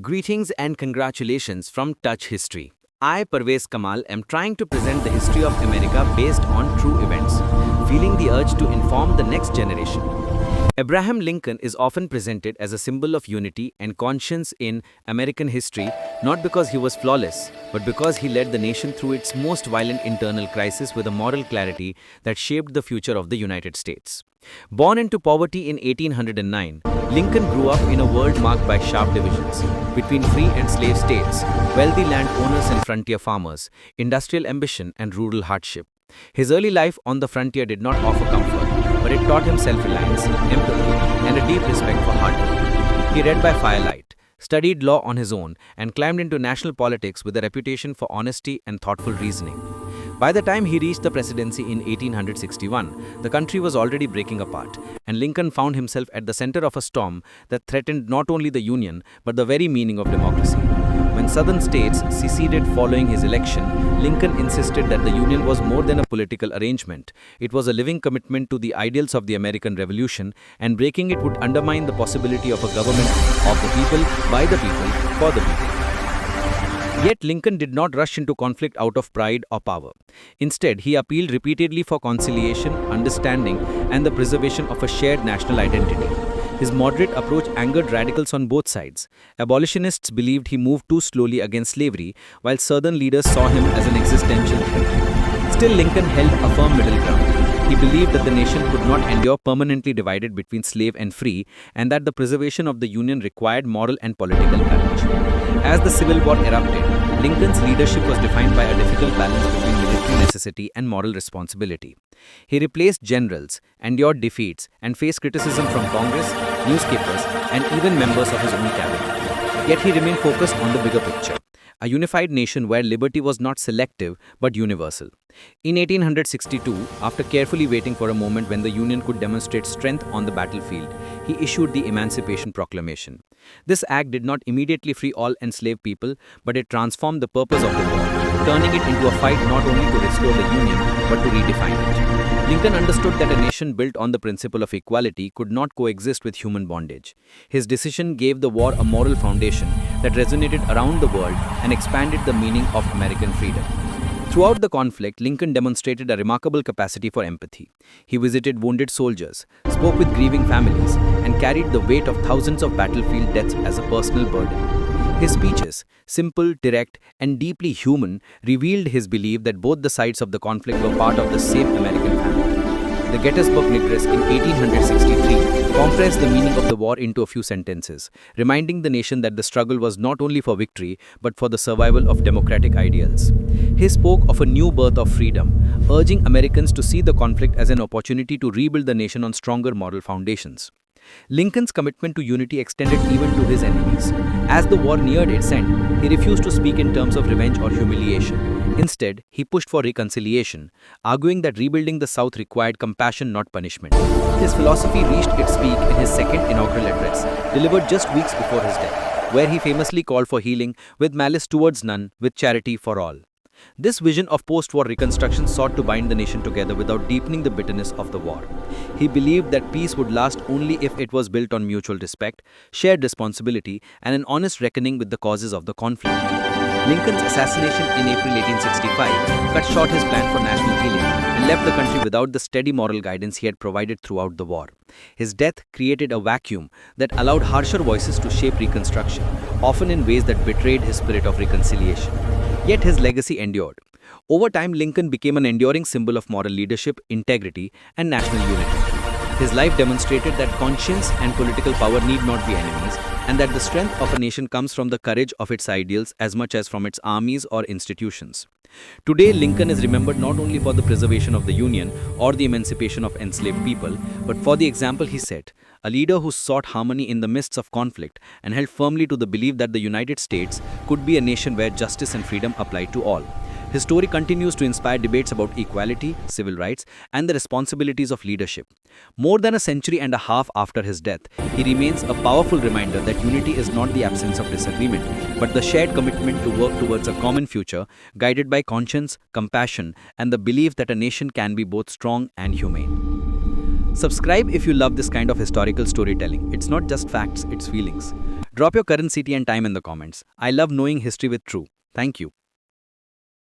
Greetings and congratulations from Touch History. I, Parvez Kamal, am trying to present the history of America based on true events, feeling the urge to inform the next generation. Abraham Lincoln is often presented as a symbol of unity and conscience in American history, not because he was flawless, but because he led the nation through its most violent internal crisis with a moral clarity that shaped the future of the United States. Born into poverty in 1809, Lincoln grew up in a world marked by sharp divisions between free and slave states, wealthy landowners and frontier farmers, industrial ambition and rural hardship. His early life on the frontier did not offer comfort, but it taught him self-reliance, empathy, and a deep respect for hard work. He read by firelight, studied law on his own, and climbed into national politics with a reputation for honesty and thoughtful reasoning. By the time he reached the presidency in 1861, the country was already breaking apart, and Lincoln found himself at the center of a storm that threatened not only the Union but the very meaning of democracy. When southern states seceded following his election, Lincoln insisted that the Union was more than a political arrangement. It was a living commitment to the ideals of the American Revolution, and breaking it would undermine the possibility of a government of the people, by the people, for the people. Yet Lincoln did not rush into conflict out of pride or power. Instead, he appealed repeatedly for conciliation, understanding, and the preservation of a shared national identity. His moderate approach angered radicals on both sides. Abolitionists believed he moved too slowly against slavery, while Southern leaders saw him as an existential threat. Still, Lincoln held a firm middle ground. He believed that the nation could not endure permanently divided between slave and free, and that the preservation of the Union required moral and political courage. As the Civil War erupted, Lincoln's leadership was defined by a difficult balance between military necessity and moral responsibility. He replaced generals, endured defeats, and faced criticism from Congress, newspapers, and even members of his own cabinet. Yet he remained focused on the bigger picture, a unified nation where liberty was not selective but universal. In 1862, after carefully waiting for a moment when the Union could demonstrate strength on the battlefield, he issued the Emancipation Proclamation. This act did not immediately free all enslaved people, but it transformed the purpose of the war, turning it into a fight not only to restore the Union, but to redefine it. Lincoln understood that a nation built on the principle of equality could not coexist with human bondage. His decision gave the war a moral foundation that resonated around the world and expanded the meaning of American freedom. Throughout the conflict, Lincoln demonstrated a remarkable capacity for empathy. He visited wounded soldiers, spoke with grieving families, and carried the weight of thousands of battlefield deaths as a personal burden. His speeches, simple, direct, and deeply human, revealed his belief that both the sides of the conflict were part of the same American family. The Gettysburg Address in 1863 compressed the meaning of the war into a few sentences, reminding the nation that the struggle was not only for victory but for the survival of democratic ideals. He spoke of a new birth of freedom, urging Americans to see the conflict as an opportunity to rebuild the nation on stronger moral foundations. Lincoln's commitment to unity extended even to his enemies. As the war neared its end, he refused to speak in terms of revenge or humiliation. Instead, he pushed for reconciliation, arguing that rebuilding the South required compassion, not punishment. His philosophy reached its peak in his second inaugural address, delivered just weeks before his death, where he famously called for healing with malice towards none, with charity for all. This vision of post-war reconstruction sought to bind the nation together without deepening the bitterness of the war. He believed that peace would last only if it was built on mutual respect, shared responsibility, and an honest reckoning with the causes of the conflict. Lincoln's assassination in April 1865 cut short his plan for national healing and left the country without the steady moral guidance he had provided throughout the war. His death created a vacuum that allowed harsher voices to shape reconstruction, often in ways that betrayed his spirit of reconciliation. Yet his legacy endured. Over time, Lincoln became an enduring symbol of moral leadership, integrity, and national unity. His life demonstrated that conscience and political power need not be enemies, and that the strength of a nation comes from the courage of its ideals as much as from its armies or institutions. Today, Lincoln is remembered not only for the preservation of the Union or the emancipation of enslaved people, but for the example he set, a leader who sought harmony in the midst of conflict and held firmly to the belief that the United States could be a nation where justice and freedom applied to all. His story continues to inspire debates about equality, civil rights, and the responsibilities of leadership. More than a century and a half after his death, he remains a powerful reminder that unity is not the absence of disagreement, but the shared commitment to work towards a common future, guided by conscience, compassion, and the belief that a nation can be both strong and humane. Subscribe if you love this kind of historical storytelling. It's not just facts, it's feelings. Drop your current city and time in the comments. I love knowing history with True. Thank you.